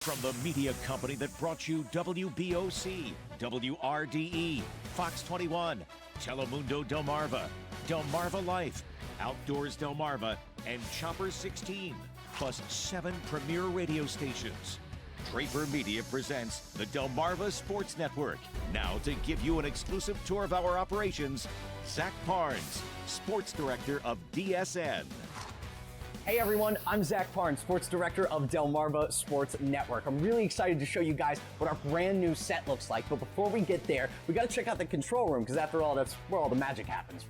From the media company that brought you WBOC, WRDE, Fox 21, Telemundo Delmarva, Delmarva Life, Outdoors Delmarva, and Chopper 16, plus 7 premier radio stations. Draper Media presents the Delmarva Sports Network. Now to give you an exclusive tour of our operations, Zach Parnes, Sports Director of DSN. Hey everyone, I'm Zach Parnes, Sports Director of Delmarva Sports Network. I'm really excited to show you guys what our brand new set looks like, but before we get there, we gotta check out the control room, because after all, that's where all the magic happens.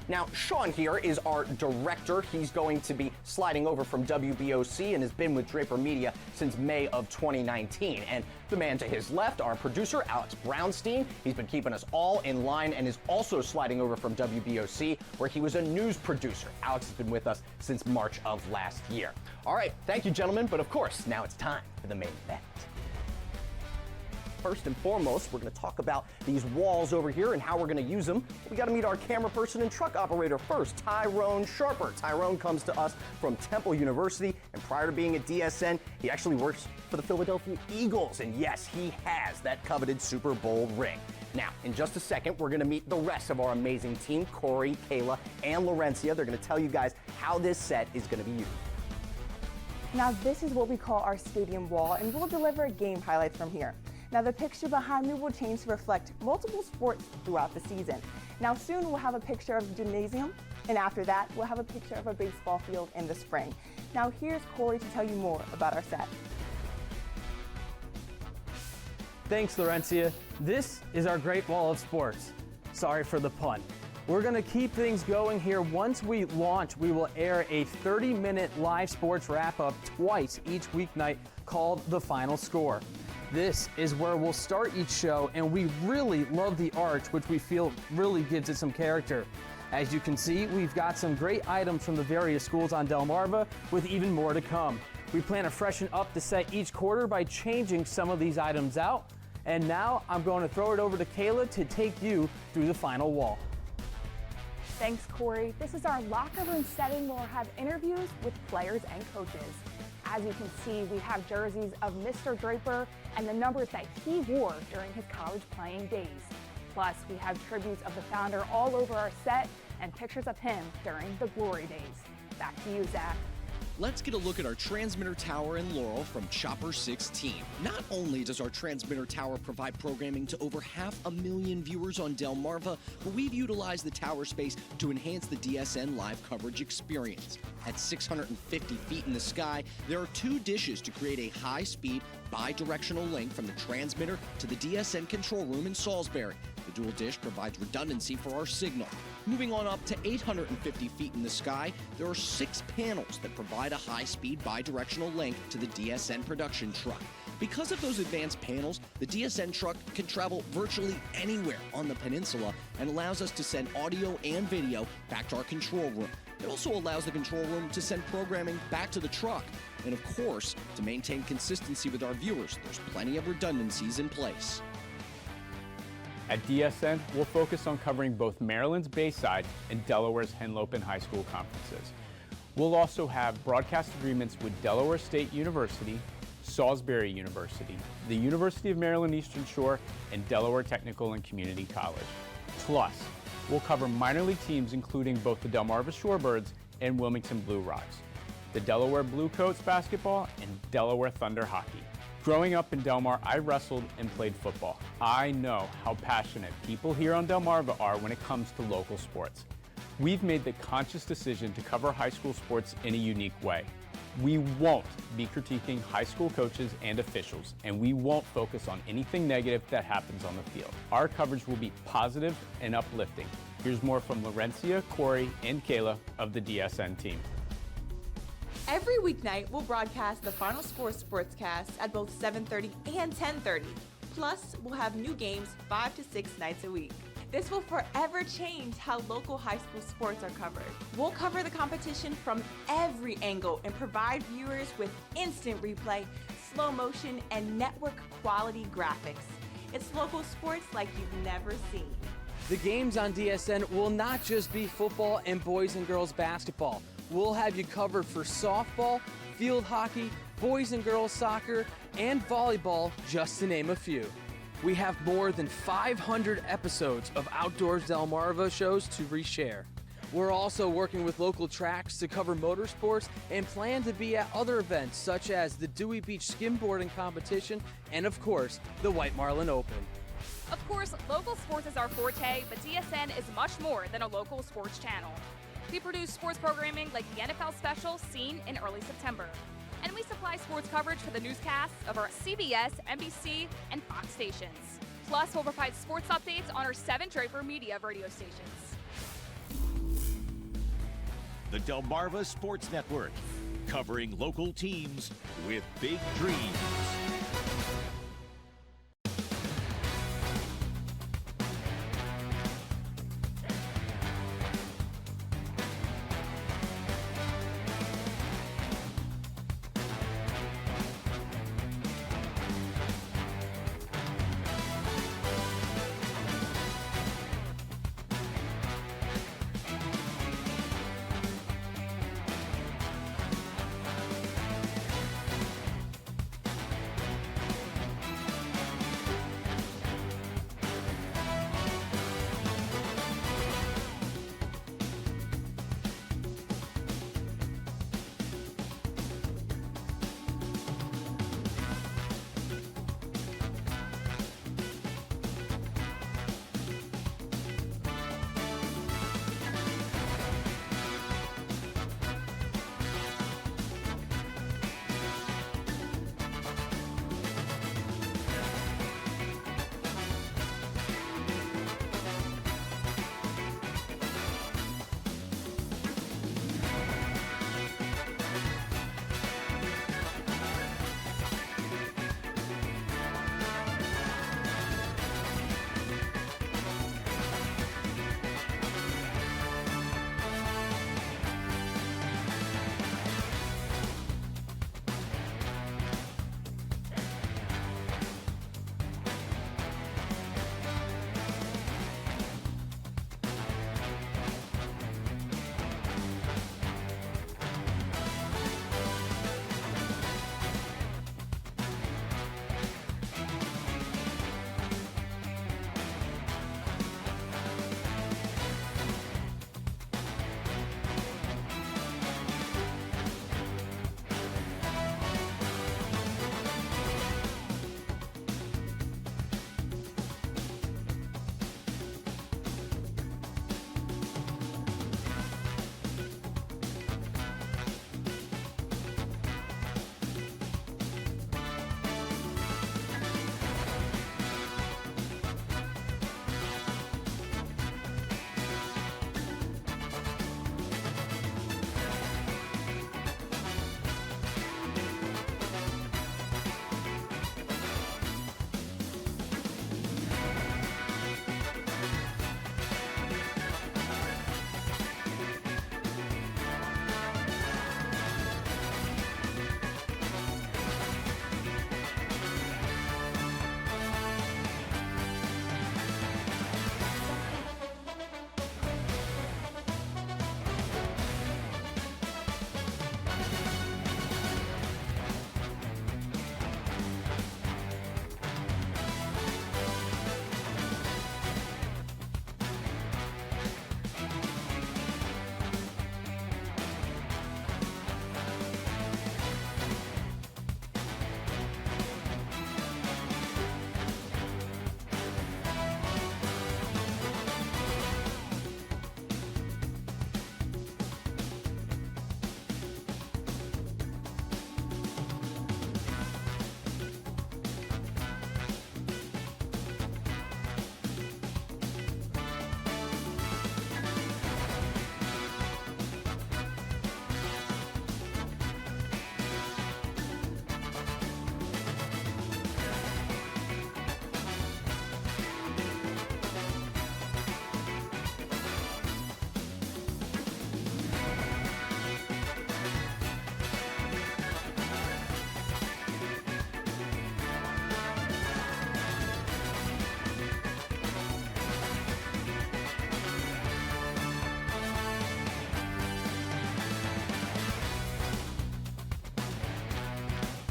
Now, Sean here is our director. He's going to be sliding over from WBOC and has been with Draper Media since May of 2019. And the man to his left, our producer, Alex Brownstein. He's been keeping us all in line and is also sliding over from WBOC, where he was a news producer. Alex has been with us since March of last year. All right, thank you, gentlemen. But of course, now it's time for the main event. First and foremost, we're going to talk about these walls over here and how we're going to use them. We got to meet our camera person and truck operator first, Tyrone Sharper. Tyrone comes to us from Temple University, and prior to being at DSN, he actually works for the Philadelphia Eagles. And yes, he has that coveted Super Bowl ring. Now, in just a second, we're going to meet the rest of our amazing team, Corey, Kayla, and Laurencia. They're going to tell you guys how this set is going to be used. Now, this is what we call our stadium wall, and we'll deliver game highlights from here. Now, the picture behind me will change to reflect multiple sports throughout the season. Now, soon we'll have a picture of the gymnasium, and after that, we'll have a picture of a baseball field in the spring. Now, here's Corey to tell you more about our set. Thanks, Laurencia. This is our great wall of sports. Sorry for the pun. We're going to keep things going here. Once we launch, we will air a 30-minute live sports wrap-up twice each weeknight called The Final Score. This is where we'll start each show, and we really love the arch, which we feel really gives it some character. As you can see, we've got some great items from the various schools on Delmarva, with even more to come. We plan to freshen up the set each quarter by changing some of these items out. And now I'm going to throw it over to Kayla to take you through the final wall. Thanks, Corey. This is our locker room setting where we'll have interviews with players and coaches. As you can see, we have jerseys of Mr. Draper and the numbers that he wore during his college playing days. Plus, we have tributes of the founder all over our set and pictures of him during the glory days. Back to you, Zach. Let's get a look at our transmitter tower in Laurel from Chopper 16. Not only does our transmitter tower provide programming to over 500,000 viewers on Delmarva, but we've utilized the tower space to enhance the DSN live coverage experience. At 650 feet in the sky, there are 2 dishes to create a high-speed, bi-directional link from the transmitter to the DSN control room in Salisbury. The dual dish provides redundancy for our signal. Moving on up to 850 feet in the sky, there are 6 panels that provide a high-speed bi-directional link to the DSN production truck. Because of those advanced panels, the DSN truck can travel virtually anywhere on the peninsula and allows us to send audio and video back to our control room. It also allows the control room to send programming back to the truck. And of course, to maintain consistency with our viewers, there's plenty of redundancies in place. At DSN, we'll focus on covering both Maryland's Bayside and Delaware's Henlopen High School conferences. We'll also have broadcast agreements with Delaware State University, Salisbury University, the University of Maryland Eastern Shore, and Delaware Technical and Community College. Plus, we'll cover minor league teams including both the Delmarva Shorebirds and Wilmington Blue Rocks, the Delaware Bluecoats basketball, and Delaware Thunder hockey. Growing up in Delmar, I wrestled and played football. I know how passionate people here on Delmarva are when it comes to local sports. We've made the conscious decision to cover high school sports in a unique way. We won't be critiquing high school coaches and officials, and we won't focus on anything negative that happens on the field. Our coverage will be positive and uplifting. Here's more from Laurencia, Corey, and Kayla of the DSN team. Every weeknight, we'll broadcast the Final Score Sportscast at both 7:30 and 10:30. Plus, we'll have new games 5 to 6 nights a week. This will forever change how local high school sports are covered. We'll cover the competition from every angle and provide viewers with instant replay, slow motion, and network quality graphics. It's local sports like you've never seen. The games on DSN will not just be football and boys and girls basketball. We'll have you covered for softball, field hockey, boys and girls soccer, and volleyball, just to name a few. We have more than 500 episodes of Outdoors Delmarva shows to reshare. We're also working with local tracks to cover motorsports and plan to be at other events such as the Dewey Beach skimboarding competition and, of course, the White Marlin Open. Of course, local sports is our forte, but DSN is much more than a local sports channel. We produce sports programming like the NFL special seen in early September. And we supply sports coverage for the newscasts of our CBS, NBC, and Fox stations. Plus, we'll provide sports updates on our 7 Draper Media radio stations. The Delmarva Sports Network, covering local teams with big dreams.